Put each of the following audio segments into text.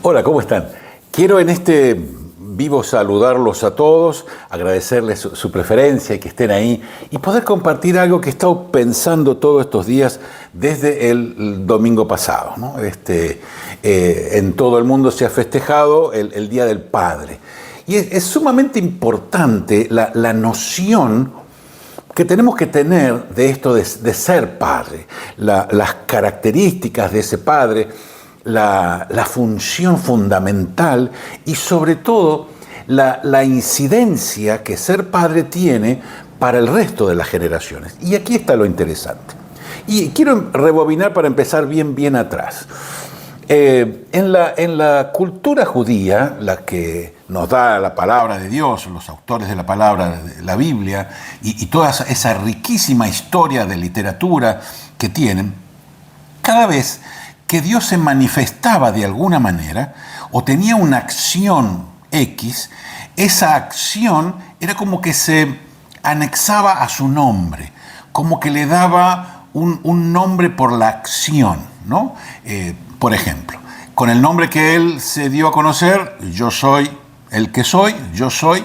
Hola, ¿cómo están? Quiero en este vivo saludarlos a todos, agradecerles su preferencia y que estén ahí y poder compartir algo que he estado pensando todos estos días desde el domingo pasado, ¿no? En todo el mundo se ha festejado el Día del Padre. Y es sumamente importante la noción que tenemos que tener de esto de ser padre, las características de ese padre, la función fundamental y sobre todo la incidencia que ser padre tiene para el resto de las generaciones. Y aquí está lo interesante. Y quiero rebobinar para empezar bien atrás. En la cultura judía, la que nos da la palabra de Dios, los autores de la palabra de la Biblia y toda esa riquísima historia de literatura que tienen, cada vez que Dios se manifestaba de alguna manera o tenía una acción X, esa acción era como que se anexaba a su nombre, como que le daba un nombre por la acción, ¿no? Por ejemplo, con el nombre que él se dio a conocer, yo soy el que soy, yo soy,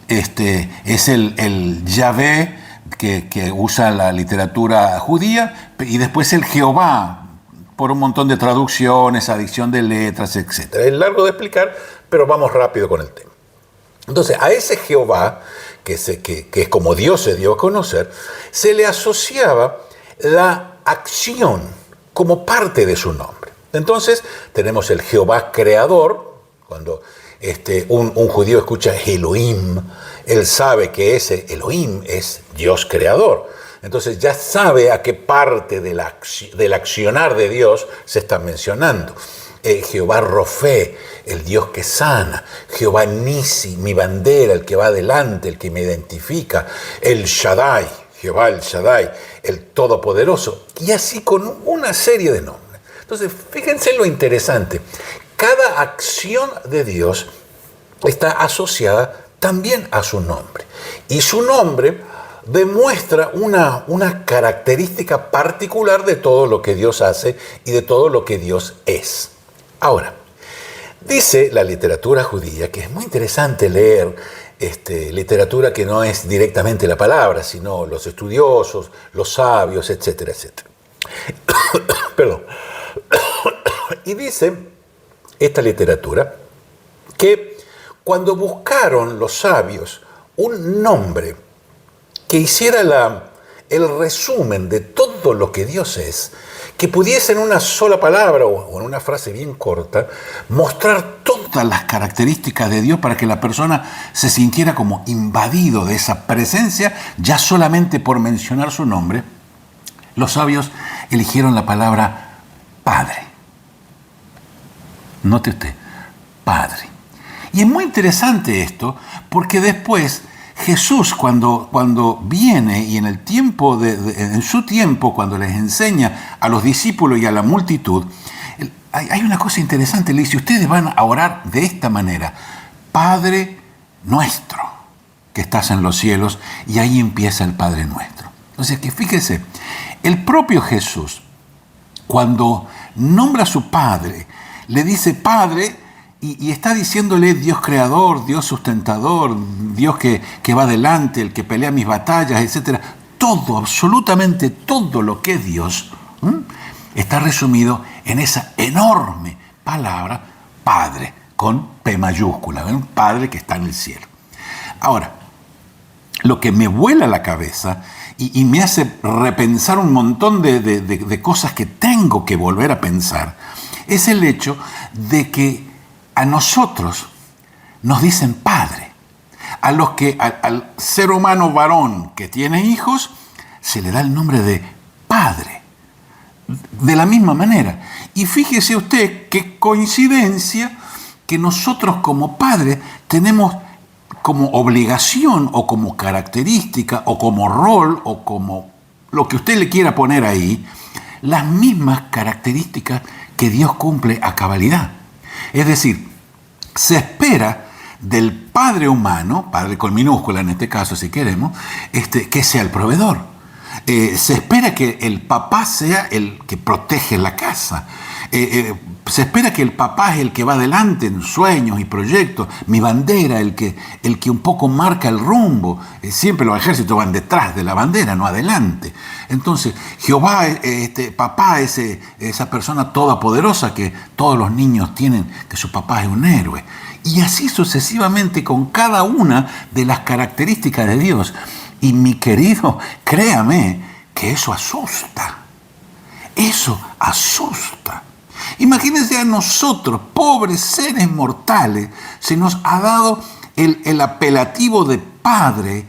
es el Yahvé que usa la literatura judía, y después el Jehová, por un montón de traducciones, adición de letras, etc. Es largo de explicar, pero vamos rápido con el tema. Entonces, a ese Jehová, que es como Dios se dio a conocer, se le asociaba la acción como parte de su nombre. Entonces, tenemos el Jehová creador. Cuando un judío escucha Elohim, él sabe que ese Elohim es Dios creador. Entonces ya sabe a qué parte del accionar de Dios se está mencionando. Jehová Rofé, el Dios que sana. Jehová Nisi, mi bandera, el que va adelante, el que me identifica. El Shaddai, Jehová el Shaddai, el Todopoderoso. Y así con una serie de nombres. Entonces, fíjense lo interesante. Cada acción de Dios está asociada también a su nombre. Y su nombre demuestra una característica particular de todo lo que Dios hace y de todo lo que Dios es. Ahora, dice la literatura judía, que es muy interesante leer literatura que no es directamente la palabra, sino los estudiosos, los sabios, etcétera, etcétera. Perdón. Y dice esta literatura que cuando buscaron los sabios un nombre que hiciera el resumen de todo lo que Dios es, que pudiese en una sola palabra o en una frase bien corta mostrar todas las características de Dios para que la persona se sintiera como invadido de esa presencia, ya solamente por mencionar su nombre, los sabios eligieron la palabra Padre. Note usted, Padre. Y es muy interesante esto, porque después Jesús, cuando viene y en el tiempo en su tiempo, cuando les enseña a los discípulos y a la multitud, hay una cosa interesante. Le dice: ustedes van a orar de esta manera: Padre nuestro que estás en los cielos, y ahí empieza el Padre nuestro. Entonces, que fíjese, el propio Jesús, cuando nombra a su Padre, le dice Padre, y está diciéndole Dios creador, Dios sustentador, Dios que va adelante, el que pelea mis batallas, etc. Todo, absolutamente todo lo que es Dios, está resumido en esa enorme palabra Padre, con P mayúscula, un Padre que está en el cielo. Ahora, lo que me vuela la cabeza y me hace repensar un montón de cosas que tengo que volver a pensar, es el hecho de que a nosotros nos dicen Padre. A los que al ser humano varón que tiene hijos se le da el nombre de Padre. De la misma manera. Y fíjese usted qué coincidencia que nosotros como padres tenemos como obligación o como característica o como rol o como lo que usted le quiera poner ahí, las mismas características que Dios cumple a cabalidad. Es decir, se espera del padre humano, padre con minúscula en este caso si queremos, que sea el proveedor. Se espera que el papá sea el que protege la casa. Se espera que el papá es el que va adelante en sueños y proyectos, mi bandera, el que un poco marca el rumbo. Siempre los ejércitos van detrás de la bandera, no adelante. Entonces, Jehová, papá es esa persona todopoderosa que todos los niños tienen, que su papá es un héroe. Y así sucesivamente con cada una de las características de Dios. Y mi querido, créame que eso asusta. Eso asusta. Imagínense a nosotros, pobres seres mortales, se nos ha dado el apelativo de padre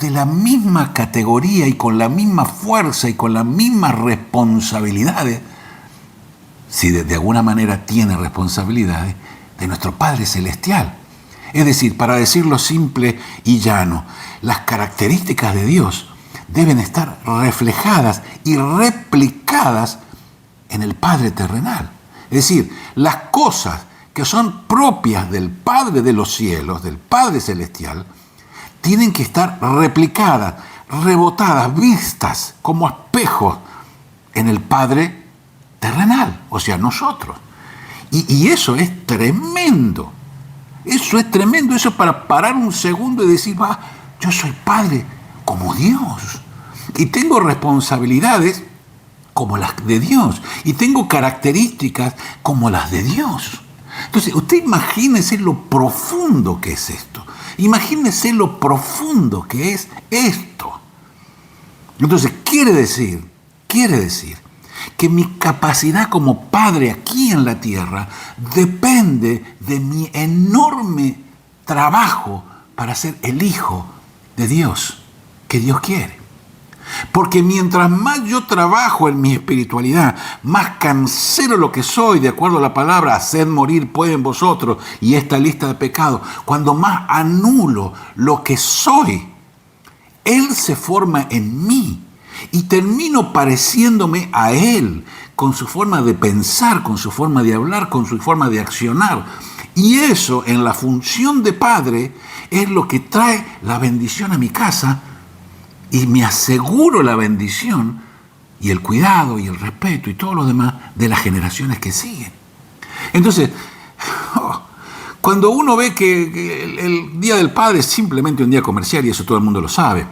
de la misma categoría y con la misma fuerza y con las mismas responsabilidades, si de alguna manera tiene responsabilidades, de nuestro Padre Celestial. Es decir, para decirlo simple y llano, las características de Dios deben estar reflejadas y replicadas en el Padre terrenal. Es decir, las cosas que son propias del Padre de los cielos, del Padre celestial, tienen que estar replicadas, rebotadas, vistas como espejos en el Padre terrenal, o sea, nosotros. Y eso es tremendo. Eso es tremendo. Eso es para parar un segundo y decir, yo soy padre como Dios. Y tengo responsabilidades como las de Dios. Y tengo características como las de Dios. Entonces, usted imagínese lo profundo que es esto. Imagínese lo profundo que es esto. Entonces, quiere decir que mi capacidad como padre aquí en la tierra depende de mi enorme trabajo para ser el hijo de Dios, que Dios quiere. Porque mientras más yo trabajo en mi espiritualidad, más cancelo lo que soy, de acuerdo a la palabra, haced morir pues en vosotros, y esta lista de pecados, cuando más anulo lo que soy, Él se forma en mí. Y termino pareciéndome a Él, con su forma de pensar, con su forma de hablar, con su forma de accionar. Y eso, en la función de padre, es lo que trae la bendición a mi casa y me aseguro la bendición y el cuidado y el respeto y todo lo demás de las generaciones que siguen. Entonces, cuando uno ve que el Día del Padre es simplemente un día comercial, y eso todo el mundo lo sabe,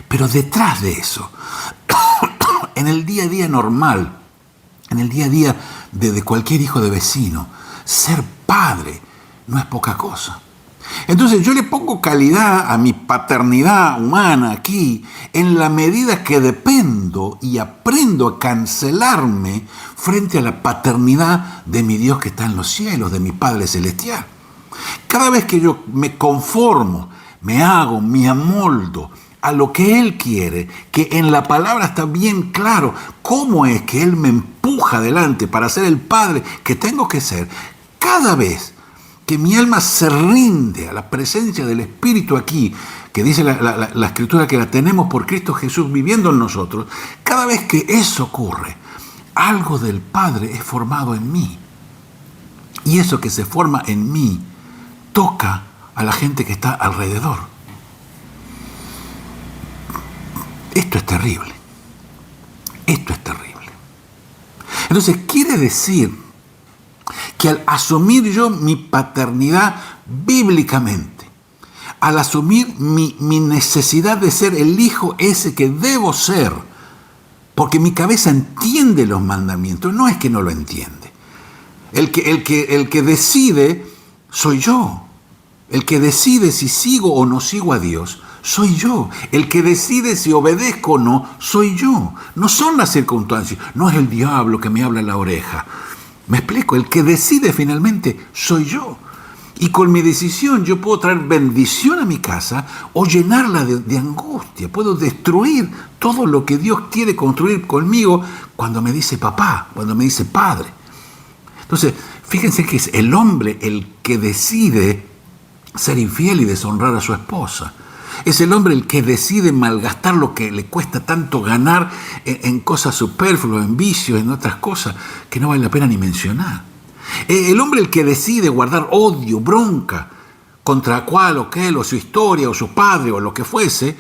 pero detrás de eso, en el día a día normal, en el día a día de cualquier hijo de vecino, ser padre no es poca cosa. Entonces yo le pongo calidad a mi paternidad humana aquí en la medida que dependo y aprendo a cancelarme frente a la paternidad de mi Dios que está en los cielos, de mi Padre Celestial. Cada vez que yo me conformo, me hago, me amoldo a lo que Él quiere, que en la palabra está bien claro cómo es que Él me empuja adelante para ser el padre que tengo que ser, cada vez que mi alma se rinde a la presencia del Espíritu aquí, que dice la Escritura que la tenemos por Cristo Jesús viviendo en nosotros, cada vez que eso ocurre, algo del Padre es formado en mí. Y eso que se forma en mí toca a la gente que está alrededor. Esto es terrible. Esto es terrible. Entonces quiere decir que al asumir yo mi paternidad bíblicamente, al asumir mi necesidad de ser el hijo ese que debo ser, porque mi cabeza entiende los mandamientos, no es que no lo entiende. El que decide soy yo. El que decide si sigo o no sigo a Dios soy yo. El que decide si obedezco o no soy yo. No son las circunstancias, no es el diablo que me habla en la oreja. ¿Me explico? El que decide finalmente soy yo. Y con mi decisión yo puedo traer bendición a mi casa o llenarla de angustia. Puedo destruir todo lo que Dios quiere construir conmigo cuando me dice papá, cuando me dice padre. Entonces, fíjense que es el hombre el que decide ser infiel y deshonrar a su esposa. Es el hombre el que decide malgastar lo que le cuesta tanto ganar en cosas superfluas, en vicios, en otras cosas que no vale la pena ni mencionar. El hombre el que decide guardar odio, bronca contra cual o aquel, o su historia, o su padre, o lo que fuese,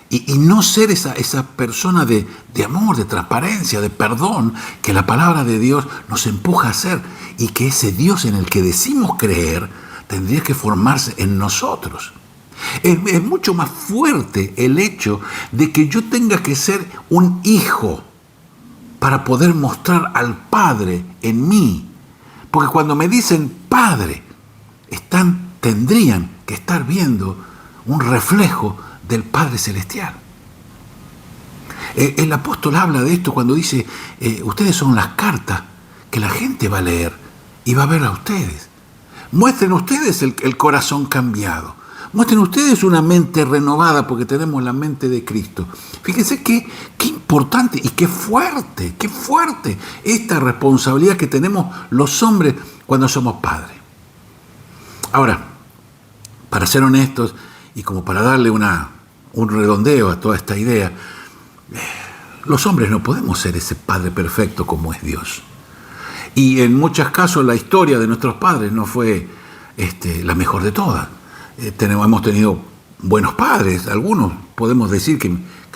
y no ser esa persona de amor, de transparencia, de perdón, que la palabra de Dios nos empuja a ser, y que ese Dios en el que decimos creer tendría que formarse en nosotros. Es mucho más fuerte el hecho de que yo tenga que ser un hijo para poder mostrar al Padre en mí. Porque cuando me dicen Padre, tendrían que estar viendo un reflejo del Padre Celestial. El apóstol habla de esto cuando dice, ustedes son las cartas que la gente va a leer y va a ver a ustedes. Muestren ustedes el corazón cambiado. Muestren ustedes una mente renovada, porque tenemos la mente de Cristo. Fíjense qué importante y qué fuerte esta responsabilidad que tenemos los hombres cuando somos padres. Ahora, para ser honestos y como para darle un redondeo a toda esta idea, los hombres no podemos ser ese padre perfecto como es Dios. Y en muchos casos la historia de nuestros padres no fue la mejor de todas. Hemos tenido buenos padres, algunos podemos decir que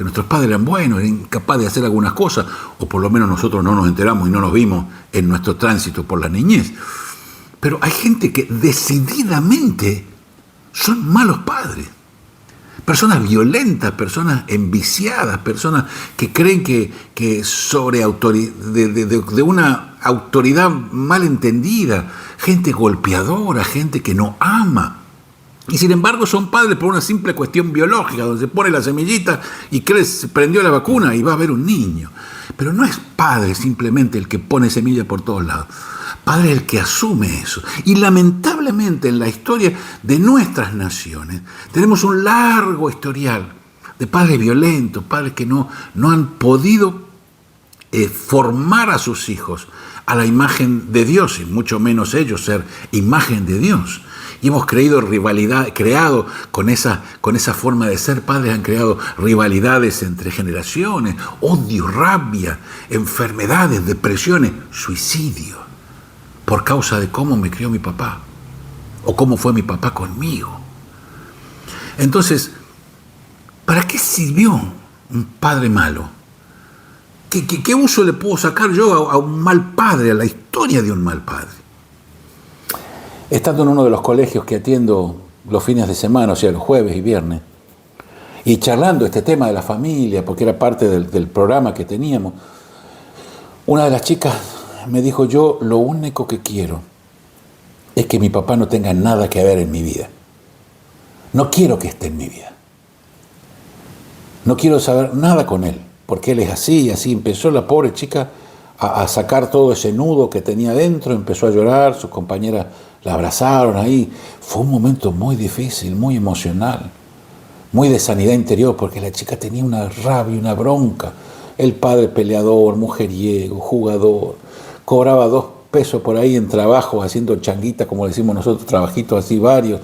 nuestros padres eran buenos, eran capaces de hacer algunas cosas, o por lo menos nosotros no nos enteramos y no nos vimos en nuestro tránsito por la niñez. Pero hay gente que decididamente son malos padres. Personas violentas, personas enviciadas, personas que creen que sobre de una autoridad mal entendida, gente golpeadora, gente que no ama. Y sin embargo son padres por una simple cuestión biológica, donde se pone la semillita y se prendió la vacuna y va a haber un niño. Pero no es padre simplemente el que pone semilla por todos lados. Padre es el que asume eso. Y lamentablemente en la historia de nuestras naciones tenemos un largo historial de padres violentos, padres que no han podido formar a sus hijos a la imagen de Dios, y mucho menos ellos ser imagen de Dios. Y hemos creado con esa forma de ser padres, han creado rivalidades entre generaciones, odio, rabia, enfermedades, depresiones, suicidio, por causa de cómo me crió mi papá, o cómo fue mi papá conmigo. Entonces, ¿para qué sirvió un padre malo? ¿Qué uso le puedo sacar yo a un mal padre, a la historia de un mal padre? Estando en uno de los colegios que atiendo los fines de semana, o sea, los jueves y viernes, y charlando este tema de la familia, porque era parte del programa que teníamos, una de las chicas me dijo, yo lo único que quiero es que mi papá no tenga nada que ver en mi vida. No quiero que esté en mi vida. No quiero saber nada con él, porque él es así y así. Empezó la pobre chica a sacar todo ese nudo que tenía dentro, empezó a llorar, sus compañeras la abrazaron ahí. Fue un momento muy difícil, muy emocional, muy de sanidad interior, porque la chica tenía una rabia, una bronca. El padre peleador, mujeriego, jugador, cobraba 2 pesos por ahí en trabajo, haciendo changuita, como decimos nosotros, trabajitos así varios,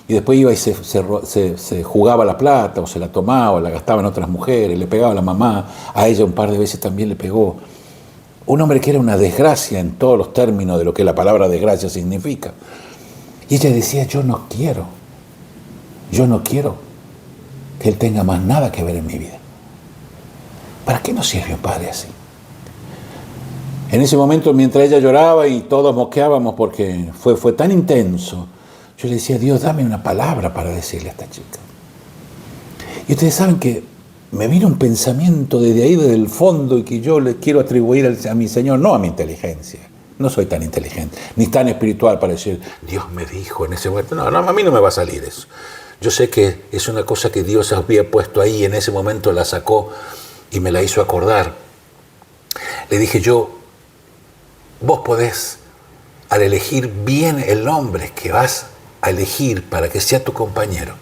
y después iba y se jugaba la plata, o se la tomaba, o la gastaba en otras mujeres, le pegaba a la mamá, a ella un par de veces también le pegó. Un hombre que era una desgracia en todos los términos de lo que la palabra desgracia significa. Y ella decía, yo no quiero que él tenga más nada que ver en mi vida. ¿Para qué nos sirve un padre así? En ese momento, mientras ella lloraba y todos moqueábamos porque fue tan intenso, yo le decía, Dios, dame una palabra para decirle a esta chica. Y ustedes saben que me vino un pensamiento desde ahí, desde el fondo, y que yo le quiero atribuir a mi Señor, no a mi inteligencia. No soy tan inteligente, ni tan espiritual para decir, Dios me dijo en ese momento. No, a mí no me va a salir eso. Yo sé que es una cosa que Dios había puesto ahí, y en ese momento la sacó y me la hizo acordar. Le dije vos podés, al elegir bien el hombre que vas a elegir para que sea tu compañero,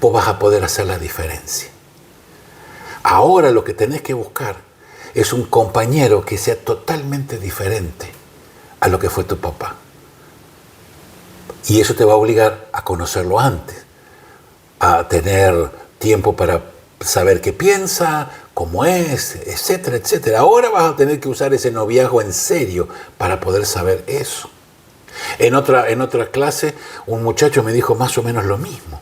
vos vas a poder hacer la diferencia. Ahora lo que tenés que buscar es un compañero que sea totalmente diferente a lo que fue tu papá. Y eso te va a obligar a conocerlo antes, a tener tiempo para saber qué piensa, cómo es, etcétera, etcétera. Ahora vas a tener que usar ese noviazgo en serio para poder saber eso. En otra clase, un muchacho me dijo más o menos lo mismo.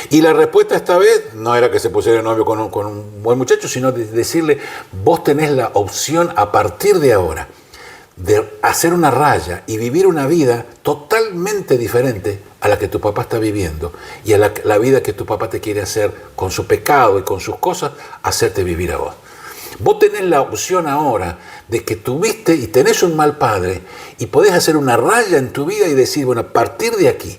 Y la respuesta esta vez no era que se pusiera de novio con un buen muchacho, sino decirle, vos tenés la opción a partir de ahora de hacer una raya y vivir una vida totalmente diferente a la que tu papá está viviendo y a la vida que tu papá te quiere hacer con su pecado y con sus cosas, hacerte vivir a vos. Vos tenés la opción ahora de que tuviste y tenés un mal padre y podés hacer una raya en tu vida y decir, bueno, a partir de aquí,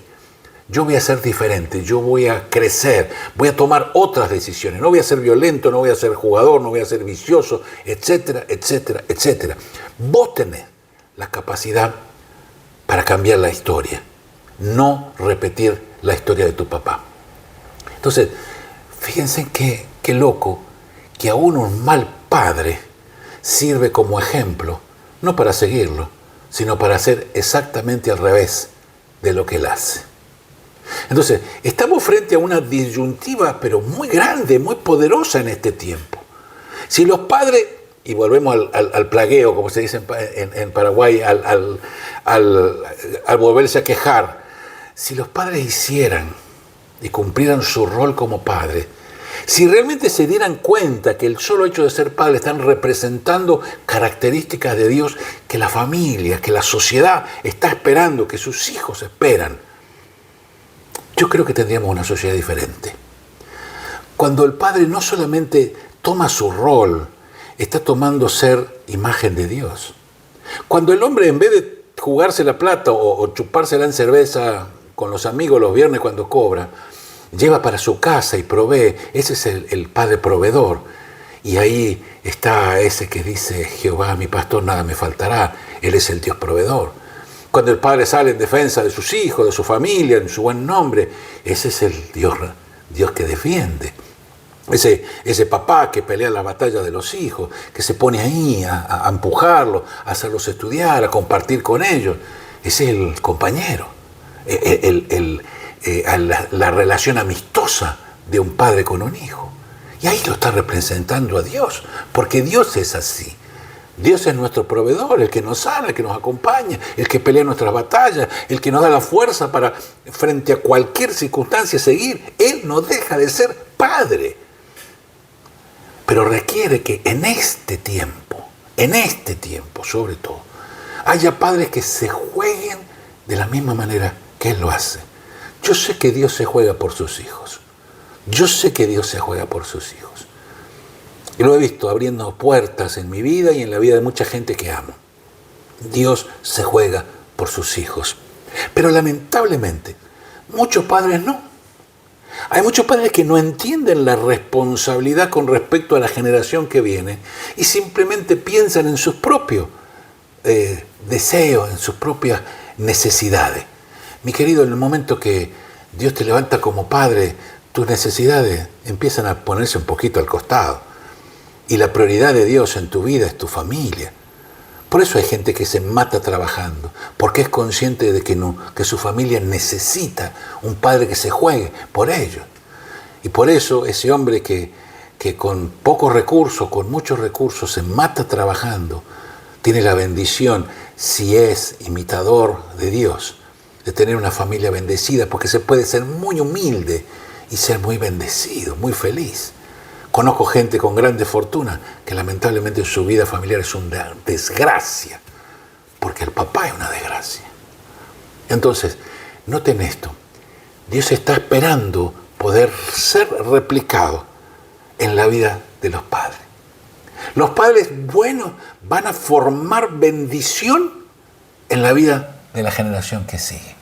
yo voy a ser diferente, yo voy a crecer, voy a tomar otras decisiones, no voy a ser violento, no voy a ser jugador, no voy a ser vicioso, etcétera, etcétera, etcétera. Vos tenés la capacidad para cambiar la historia, no repetir la historia de tu papá. Entonces, fíjense qué loco que aún un mal padre sirve como ejemplo, no para seguirlo, sino para hacer exactamente al revés de lo que él hace. Entonces, estamos frente a una disyuntiva, pero muy grande, muy poderosa en este tiempo. Si los padres, y volvemos al plagueo, como se dice en Paraguay, al volverse a quejar, si los padres hicieran y cumplieran su rol como padres, si realmente se dieran cuenta que el solo hecho de ser padre están representando características de Dios que la familia, que la sociedad está esperando, que sus hijos esperan, yo creo que tendríamos una sociedad diferente. Cuando el padre no solamente toma su rol, está tomando ser imagen de Dios. Cuando el hombre, en vez de jugarse la plata o chupársela en cerveza con los amigos los viernes cuando cobra, lleva para su casa y provee, ese es el padre proveedor. Y ahí está ese que dice, Jehová mi pastor, nada me faltará. Él es el Dios proveedor. Cuando el padre sale en defensa de sus hijos, de su familia, en su buen nombre, ese es el Dios que defiende. Ese papá que pelea la batalla de los hijos, que se pone ahí a empujarlos, a hacerlos estudiar, a compartir con ellos. Ese es el compañero, la relación amistosa de un padre con un hijo. Y ahí lo está representando a Dios, porque Dios es así. Dios es nuestro proveedor, el que nos sana, el que nos acompaña, el que pelea nuestras batallas, el que nos da la fuerza para, frente a cualquier circunstancia, seguir. Él no deja de ser padre. Pero requiere que en este tiempo sobre todo, haya padres que se jueguen de la misma manera que Él lo hace. Yo sé que Dios se juega por sus hijos. Yo sé que Dios se juega por sus hijos. Y lo he visto abriendo puertas en mi vida y en la vida de mucha gente que amo. Dios se juega por sus hijos. Pero lamentablemente, muchos padres no. Hay muchos padres que no entienden la responsabilidad con respecto a la generación que viene y simplemente piensan en sus propios deseos, en sus propias necesidades. Mi querido, en el momento que Dios te levanta como padre, tus necesidades empiezan a ponerse un poquito al costado. Y la prioridad de Dios en tu vida es tu familia. Por eso hay gente que se mata trabajando, porque es consciente de que su familia necesita un padre que se juegue por ellos. Y por eso ese hombre que con pocos recursos, con muchos recursos, se mata trabajando, tiene la bendición, si es imitador de Dios, de tener una familia bendecida, porque se puede ser muy humilde y ser muy bendecido, muy feliz. Conozco gente con grande fortuna que lamentablemente su vida familiar es una desgracia, porque el papá es una desgracia. Entonces, noten esto, Dios está esperando poder ser replicado en la vida de los padres. Los padres buenos van a formar bendición en la vida de la generación que sigue,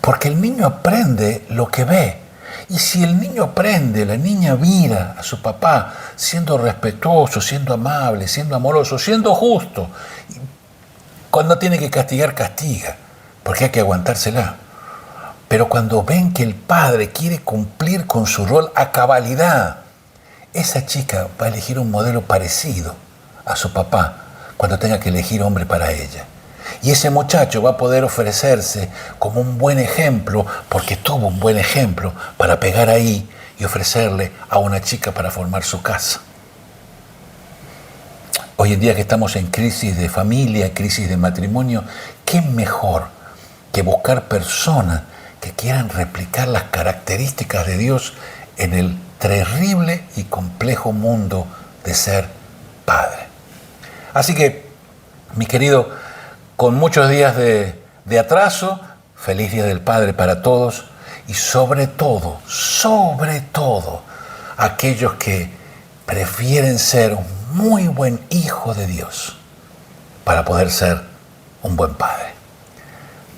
porque el niño aprende lo que ve. Y si el niño aprende, la niña mira a su papá siendo respetuoso, siendo amable, siendo amoroso, siendo justo. Cuando tiene que castigar, castiga, porque hay que aguantársela. Pero cuando ven que el padre quiere cumplir con su rol a cabalidad, esa chica va a elegir un modelo parecido a su papá cuando tenga que elegir hombre para ella. Y ese muchacho va a poder ofrecerse como un buen ejemplo, porque tuvo un buen ejemplo para pegar ahí y ofrecerle a una chica para formar su casa. Hoy en día que estamos en crisis de familia, crisis de matrimonio, ¿qué mejor que buscar personas que quieran replicar las características de Dios en el terrible y complejo mundo de ser padre. Así que, mi querido, con muchos días de atraso, feliz Día del Padre para todos y sobre todo, aquellos que prefieren ser un muy buen hijo de Dios para poder ser un buen padre.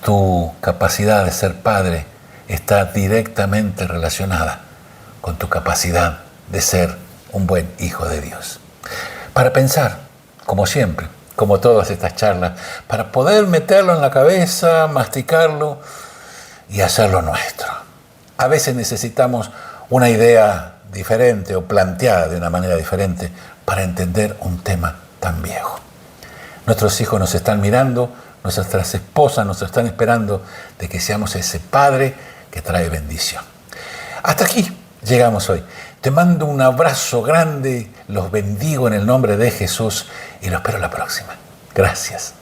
Tu capacidad de ser padre está directamente relacionada con tu capacidad de ser un buen hijo de Dios. Para pensar, como siempre, como todas estas charlas, para poder meterlo en la cabeza, masticarlo y hacerlo nuestro. A veces necesitamos una idea diferente o planteada de una manera diferente para entender un tema tan viejo. Nuestros hijos nos están mirando, nuestras esposas nos están esperando de que seamos ese padre que trae bendición. Hasta aquí llegamos hoy. Te mando un abrazo grande, los bendigo en el nombre de Jesús y los espero la próxima. Gracias.